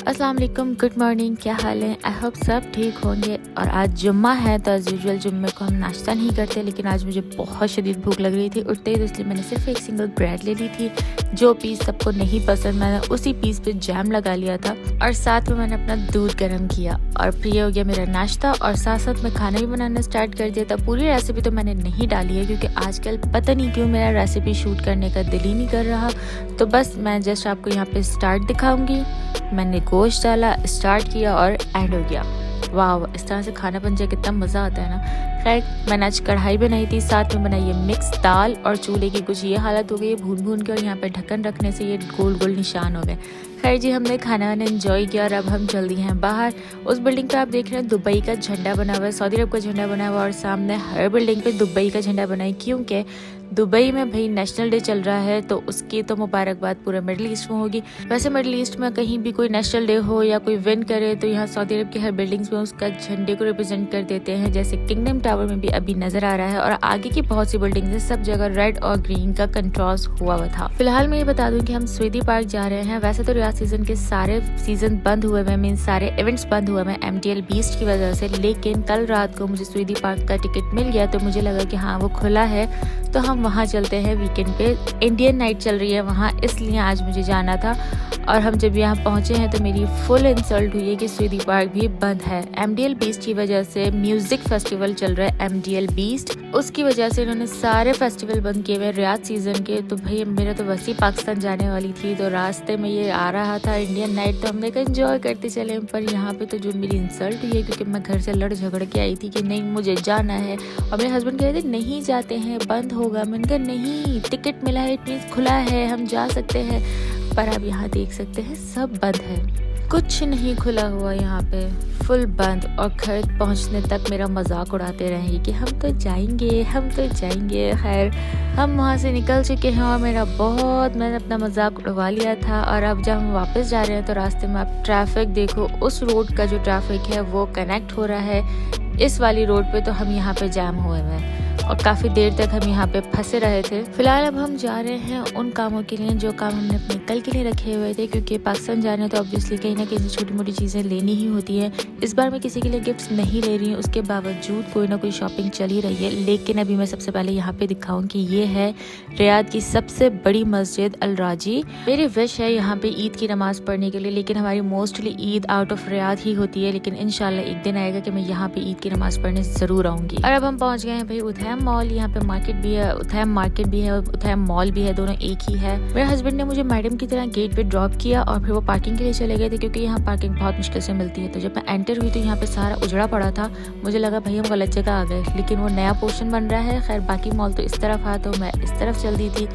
अस्सलाम वालेकुम, good morning, क्या हाल है। आई होप सब ठीक होंगे। और आज जुम्मा है तो एज़ यूजुअल जुम्मे को हम नाश्ता नहीं करते, लेकिन आज मुझे बहुत शदीद भूख लग रही थी उठते ही, तो इसलिए मैंने सिर्फ एक सिंगल ब्रेड ले ली थी। जो पीस सबको नहीं पसंद, मैंने उसी पीस पे जैम लगा लिया था और साथ में मैंने अपना दूध गर्म किया और फिर ये हो गया मेरा नाश्ता। और साथ साथ मैं खाना भी बनाना स्टार्ट कर दिया था। पूरी रेसिपी तो मैंने नहीं डाली है क्योंकि आजकल पता नहीं क्यों मेरा रेसिपी शूट करने का दिल ही नहीं कर रहा, तो बस मैं जस्ट आपको यहाँ पे स्टार्ट दिखाऊंगी। मैंने गोश्त डाला, स्टार्ट किया और एंड हो गया। वाह, इस तरह से खाना बन जाए कितना मज़ा आता है ना। खैर, मैंने आज कढ़ाई बनाई थी, साथ में बनाई है मिक्स दाल और चूल्हे की कुछ ये हालत हो गई है भून भून के, और यहाँ पे ढक्कन रखने से ये गोल गोल निशान हो गए। खैर जी, हमने खाना वाना एंजॉय किया और अब हम जल्दी हैं बाहर। उस बिल्डिंग पे आप देख रहे हैं दुबई का झंडा बना हुआ है, सऊदी अरब का झंडा बना हुआ है, और सामने हर बिल्डिंग पे दुबई का झंडा बना है क्योंकि दुबई में भाई नेशनल डे चल रहा है, तो उसकी तो मुबारकबाद पूरे मिडिल ईस्ट में होगी। वैसे मिडिल ईस्ट में कहीं भी कोई नेशनल डे हो या कोई विन करे तो यहाँ सऊदी अरब के हर बिल्डिंग्स में उसका झंडे को रिप्रेजेंट कर देते हैं, जैसे किंगडम टावर में भी अभी नजर आ रहा है। और आगे की बहुत सी बिल्डिंग्स है, सब जगह रेड और ग्रीन का कंट्रास्ट हुआ था। फिलहाल मैं ये बता दूं कि हम स्वीडी पार्क जा रहे हैं। वैसे तो रियाद सीजन के सारे सीजन बंद हुए हैं, मीन सारे इवेंट्स बंद हुए हैं MTL बीस्ट की वजह से, लेकिन कल रात को मुझे स्वीडी पार्क का टिकट मिल गया, तो मुझे लगा कि हाँ वो खुला है तो हम वहाँ चलते हैं। वीकेंड पे इंडियन नाइट चल रही है वहाँ, इसलिए आज मुझे जाना था। और हम जब यहाँ पहुँचे हैं तो मेरी फुल इंसल्ट हुई है कि स्वीडी पार्क भी बंद है। MDL बीस्ट की वजह से म्यूजिक फेस्टिवल चल रहा है MDL बीस्ट, उसकी वजह से इन्होंने सारे फेस्टिवल बंद किए हुए रियाद सीजन के। तो भाई मेरा तो वैसे ही पाकिस्तान जाने वाली थी, तो रास्ते में ये आ रहा था इंडियन नाइट, तो हमने कहा एंजॉय करते चले। पर यहाँ पे तो जो मेरी इंसल्ट हुई है, क्योंकि मैं घर से लड़ झगड़ के आई थी कि नहीं मुझे जाना है, और मेरे हस्बैंड कह रहे थे नहीं जाते हैं बंद होगा। मैंने कहा नहीं, टिकट मिला है, इट मीन्स खुला है, हम जा सकते हैं। पर आप यहाँ देख सकते हैं सब बंद है, कुछ नहीं खुला हुआ यहाँ पे, फुल बंद। और घर पहुँचने तक मेरा मजाक उड़ाते रहेंगे कि हम तो जाएंगे, हम तो जाएंगे। खैर, हम वहाँ से निकल चुके हैं और मैंने अपना मजाक उड़वा लिया था। और अब जब हम वापस जा रहे हैं तो रास्ते में आप ट्रैफिक देखो, उस रोड का जो ट्रैफिक है वो कनेक्ट हो रहा है इस वाली रोड पे, तो हम यहाँ पे जैम हुए हैं और काफ़ी देर तक हम यहाँ पे फंसे रहे थे। फिलहाल अब हम जा रहे हैं उन कामों के लिए जो काम हमने अपने कल के लिए रखे हुए थे, क्योंकि पाकिस्तान जाने तो ऑब्वियसली कहीं ना कहीं छोटी मोटी चीज़ें लेनी ही होती है। इस बार मैं किसी के लिए गिफ्ट्स नहीं ले रही हूँ, उसके बावजूद कोई ना कोई शॉपिंग चल ही रही है। लेकिन अभी मैं सबसे पहले यहाँ पे दिखाऊँ कि ये है रियाद की सबसे बड़ी मस्जिद अल राजी। मेरी विश है यहाँ पे ईद की नमाज़ पढ़ने के लिए, लेकिन हमारी mostly Eid out of Riyadh ही होती है। लेकिन इंशाल्लाह एक दिन आएगा कि मैं यहाँ पे ईद की नमाज़ पढ़ने ज़रूर आऊँगी। और अब हम पहुँच गए हैं भाई उधैम मॉल। यहाँ पे मार्केट भी है, उधैम मार्केट भी है, उधैम मॉल भी है, दोनों एक ही है। मेरे हस्बैंड ने मुझे मैडम की तरह गेट पे ड्रॉप किया और फिर वो पार्किंग के लिए चले गए थे, क्योंकि यहाँ पार्किंग बहुत मुश्किल से मिलती है। तो जब मैं एंटर हुई तो यहाँ पे सारा उजड़ा पड़ा था, मुझे लगा भाई हम गलत जगह आ गए, लेकिन वो नया पोर्शन बन रहा है। खैर, बाकी मॉल तो इस तरफ आ, तो मैं इस तरफ चल दी थी।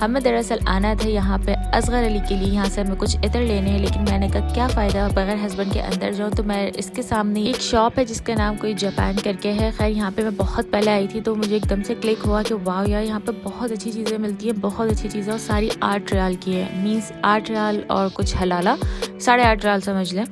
हमें दरअसल आना था यहाँ पे असगर अली के लिए, यहाँ से हमें कुछ इतर लेने हैं, लेकिन मैंने कहा क्या फ़ायदा बगैर हस्बैंड के अंदर जाऊँ। तो मैं इसके सामने एक शॉप है जिसका नाम कोई जापान करके है। खैर, यहाँ पे मैं बहुत पहले आई थी, तो मुझे एकदम से क्लिक हुआ कि वाह यार, यहाँ पे बहुत अच्छी चीज़ें मिलती हैं, बहुत अच्छी चीज़ें, और सारी 8 रियाल की है, मीन्स 8 रियाल और कुछ हलाला 8.5 रियाल समझ लें।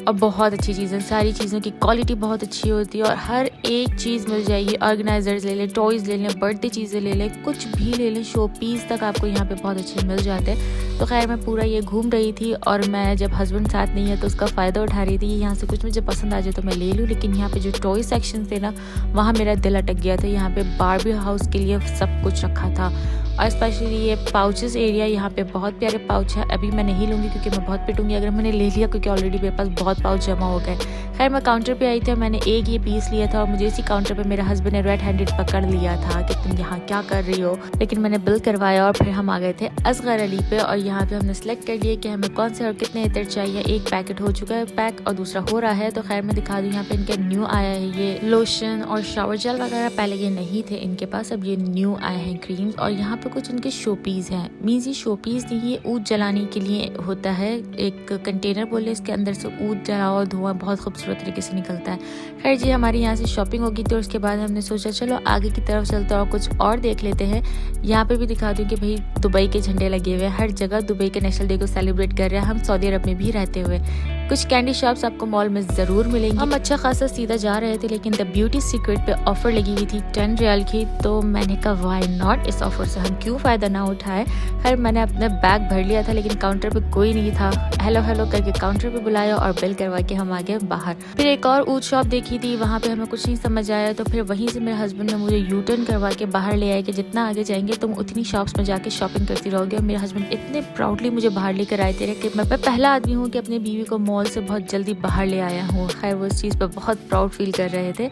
और बहुत अच्छी चीज़ें, सारी चीज़ों की क्वालिटी बहुत अच्छी होती है और हर एक चीज़ मिल जाएगी। ऑर्गेनाइजर्स ले लें, टॉयज़ ले लें, बर्थडे चीज़ें ले लें, कुछ भी ले लें, शो पीस तक आपको यहाँ पे बहुत अच्छे मिल जाते हैं। तो खैर, मैं पूरा ये घूम रही थी, और मैं जब हस्बैंड साथ नहीं है तो उसका फ़ायदा उठा रही थी। यहाँ से कुछ मुझे पसंद आ जाए तो मैं ले लूँ, लेकिन यहाँ पे जो टॉय सेक्शन थे ना, वहाँ मेरा दिल अटक गया था। यहाँ पे बारबी हाउस के लिए सब कुछ रखा था, और स्पेशली ये पाउचेस एरिया, यहाँ पे बहुत प्यारे पाउच है। अभी मैं नहीं लूँगी क्योंकि मैं बहुत पिटूंगी अगर मैंने ले लिया, क्योंकि ऑलरेडी मेरे पास बहुत पाउच जमा हो गए। खैर, मैं काउंटर पे आई थी और मैंने एक ये पीस लिया था, और मुझे इसी काउंटर पे मेरे हस्बैंड ने रेड हैंडेड पकड़ लिया था कि तुम यहाँ क्या कर रही हो, लेकिन मैंने बिल करवाया और फिर हम आ गए थे असगर अली पे। और यहाँ पे हमने सेलेक्ट कर लिया कि हमें कौन से और कितने इतर चाहिए। एक पैकेट हो चुका है पैक और दूसरा हो रहा है। तो खैर, मैं दिखा दूँ, यहाँ पे इनका न्यू आया है ये लोशन और शावर जेल वगैरह, पहले ये नहीं थे इनके पास, अब ये न्यू आए हैं क्रीम्स। और यहाँ पे कुछ इनके शो पीस है, मीन्स ये शो पीस नहीं, ये ऊद जलाने के लिए होता है। एक कंटेनर बोले, इसके अंदर से ऊद जलाओ और धुआं बहुत खूबसूरत तरीके से निकलता है। खैर जी, हमारी यहाँ से शॉपिंग होगी, तो उसके बाद हमने सोचा चलो आगे की तरफ चलते और कुछ और देख लेते हैं। यहाँ पे भी दिखा दूँ कि भाई दुबई के झंडे लगे हुए हैं हर जगह, दुबई के नेशनल डे को सेलिब्रेट कर रहे हैं हम सऊदी अरब में भी रहते हुए। कुछ कैंडी शॉप्स आपको मॉल में जरूर मिलेंगी। हम अच्छा खासा सीधा जा रहे थे, लेकिन द ब्यूटी सीक्रेट पे ऑफर लगी हुई थी 10 रियाल की, तो मैंने कहा व्हाई नॉट, इस ऑफर से हम क्यों फायदा ना उठाए। खैर मैंने अपने बैग भर लिया था, लेकिन काउंटर पे कोई नहीं था। हेलो हेलो करके काउंटर पे बुलाया और बिल करवा के हम आ गए बाहर। फिर एक और ऊद शॉप देखी थी, वहाँ पे हमें कुछ नहीं समझ आया, तो फिर वहीं से मेरे हस्बैंड ने मुझे यू टर्न करवा के बाहर ले आए कि जितना आगे जाएंगे तुम उतनी शॉप्स में जाके शॉपिंग करती रहोगे। और मेरे हस्बैंड इतने प्राउडली मुझे बाहर लेकर आए थे कि मैं पहला आदमी हूँ कि अपनी बीवी को मॉल से बहुत जल्दी बाहर ले आया हूँ। खैर वो इस चीज़ पर बहुत प्राउड फील कर रहे थे।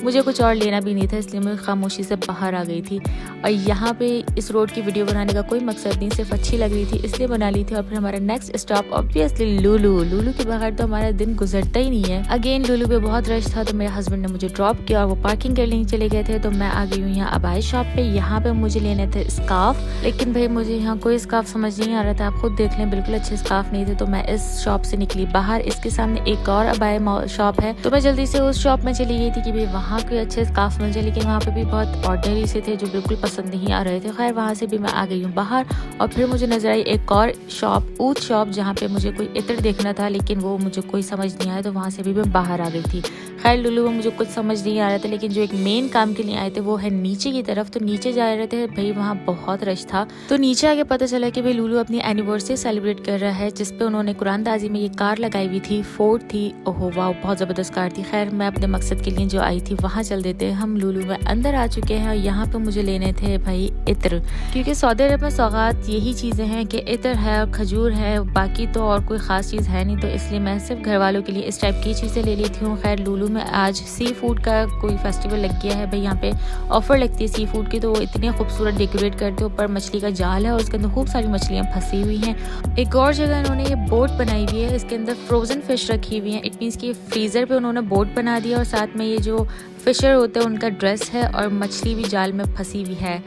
मुझे कुछ और लेना भी नहीं था, इसलिए मैं खामोशी से बाहर आ गई थी। और यहाँ पे इस रोड की वीडियो बनाने का कोई मकसद नहीं, सिर्फ अच्छी लग रही थी इसलिए बना ली थी। और फिर हमारा नेक्स्ट स्टॉप ऑब्वियसली लुलु के बगैर तो हमारा दिन गुजरता ही नहीं है। अगेन लुलु पे बहुत रश था, तो मेरे हस्बैंड ने मुझे ड्रॉप किया और वो पार्किंग करने चले गए थे। तो मैं आ गई हूँ यहाँ अबाई शॉप पे। यहाँ पे मुझे लेने थे स्कार्फ, लेकिन भाई मुझे यहाँ कोई स्कार्फ समझ नहीं आ रहा था। आप खुद देख लें, बिल्कुल अच्छे स्कार्फ नहीं थे। तो मैं इस शॉप से निकली बाहर। इसके सामने एक और अबाई शॉप है, तो मैं जल्दी से उस शॉप में चली गई थी कि भाई वहाँ कोई अच्छे स्कार्फ मिल जाए, लेकिन वहाँ पे भी बहुत ऑर्डिनरी से थे जो बिल्कुल पसंद नहीं आ रहे थे। खैर वहाँ से भी मैं आ गई हूँ बाहर। और फिर मुझे नजर आई एक और शॉप, ऊद शॉप, जहाँ पे मुझे कोई इत्र देखना था, लेकिन वो मुझे कोई समझ नहीं आया, तो वहाँ से भी मैं बाहर आ गई थी। खैर लुलु में मुझे कुछ समझ नहीं आ रहा था, लेकिन जो एक मेन काम के लिए आए थे वो है नीचे की तरफ। तो नीचे जा रहे थे भाई, वहाँ बहुत रश था। तो नीचे आके पता चला कि भाई लुलु अपनी एनिवर्सरी सेलिब्रेट कर रहा है, जिसपे उन्होंने कुरानदाजी में ये कार लगाई हुई थी, फोर्ड थी। ओहो वाह, बहुत जबरदस्त कार थी। खैर मैं अपने मकसद के लिए जो आई थी वहाँ चल देते। हम लुलु में अंदर आ चुके हैं और यहाँ पे मुझे लेने थे भाई इत्र, क्योंकि सऊदी अरब में सौगात यही चीज़ें हैं कि इत्र है और खजूर है, बाकी तो और कोई ख़ास चीज़ है नहीं। तो इसलिए मैं सिर्फ घर वालों के लिए इस टाइप की चीज़ें ले ली थी। खैर लुलु में आज सी फूड का कोई फेस्टिवल लग गया है भाई, यहाँ पे ऑफर लगती है सी फूड की, तो वो इतने खूबसूरत डेकोरेट करते हैं। ऊपर मछली का जाल है और उसके अंदर खूब सारी मछलियाँ फंसी हुई हैं। एक और जगह इन्होंने ये बोट बनाई हुई है, इसके अंदर फ्रोजन फिश रखी हुई है। इट मीन्स कि फ्रीज़र पे उन्होंने बोट बना दिया और साथ में ये जो फिशर होते हैं उनका ड्रेस है और मछली भी जाल में फंसी हुई है।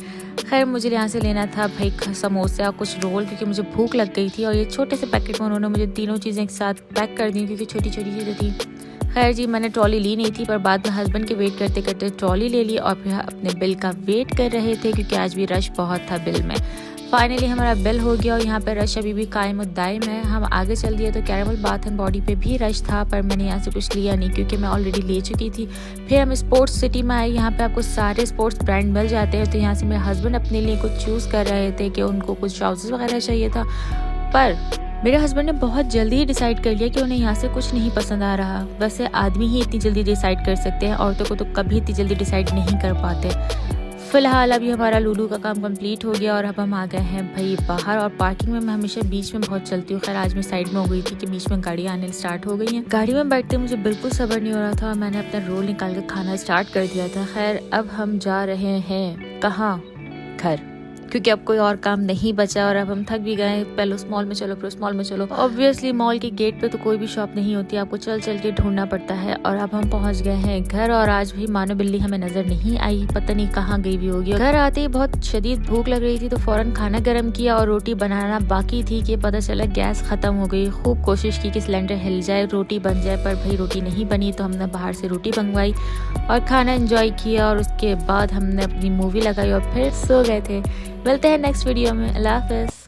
खैर मुझे यहाँ से लेना था भाई समोसे और कुछ रोल, क्योंकि मुझे भूख लग गई थी। और ये छोटे से पैकेट में उन्होंने मुझे तीनों चीज़ें एक साथ पैक कर दी, क्योंकि छोटी छोटी चीज़ें थी। खैर जी मैंने ट्रॉली ली नहीं थी, पर बाद में हस्बैंड के वेट करते करते ट्रॉली ले ली और फिर अपने बिल का वेट कर रहे थे, क्योंकि आज भी रश बहुत था बिल में। फाइनली हमारा बिल हो गया और यहाँ पे रश अभी भी कायम दायम है। हम आगे चल दिए तो कैरेमल बाथ एंड बॉडी पे भी रश था, पर मैंने यहाँ से कुछ लिया नहीं क्योंकि मैं ऑलरेडी ले चुकी थी। फिर हम स्पोर्ट्स सिटी में आए, यहाँ पे आपको सारे स्पोर्ट्स ब्रांड मिल जाते हैं। तो यहाँ से मेरे हस्बैंड अपने लिए कुछ चूज़ कर रहे थे कि उनको कुछ ट्राउजर्स वगैरह चाहिए था, पर मेरे हस्बैंड ने बहुत जल्दी ही डिसाइड कर लिया कि उन्हें यहाँ से कुछ नहीं पसंद आ रहा। वैसे आदमी ही इतनी जल्दी डिसाइड कर सकते हैं, औरतों को तो कभी इतनी जल्दी डिसाइड नहीं कर पाते। फिलहाल अभी हमारा लुलु का काम कंप्लीट हो गया और अब हम आ गए हैं भाई बाहर। और पार्किंग में मैं हमेशा बीच में बहुत चलती हूँ। खैर आज मैं साइड में हो गई थी कि बीच में गाड़ी आने स्टार्ट हो गई हैं। गाड़ी में बैठते मुझे बिल्कुल सब्र नहीं हो रहा था और मैंने अपना रोल निकाल कर खाना स्टार्ट कर दिया था। खैर अब हम जा रहे हैं कहाँ, घर, क्योंकि अब कोई और काम नहीं बचा और अब हम थक भी गए। पहले उस मॉल में चलो, फिर उस मॉल में चलो। ऑब्वियसली मॉल के गेट पे तो कोई भी शॉप नहीं होती, आपको चल चल के ढूंढना पड़ता है। और अब हम पहुंच गए हैं घर और आज भी मानो बिल्ली हमें नजर नहीं आई, पता नहीं कहाँ गई भी होगी। घर आते ही बहुत शदीद भूख लग रही थी, तो फौरन खाना गर्म किया और रोटी बनाना बाकी थी कि पता चला गैस खत्म हो गई। खूब कोशिश की कि सिलेंडर हिल जाए, रोटी बन जाए, पर भाई रोटी नहीं बनी। तो हमने बाहर से रोटी मंगवाई और खाना एंजॉय किया और उसके बाद हमने अपनी मूवी लगाई और फिर सो गए थे। मिलते हैं नेक्स्ट वीडियो में। अल्लाह हाफ़िज़।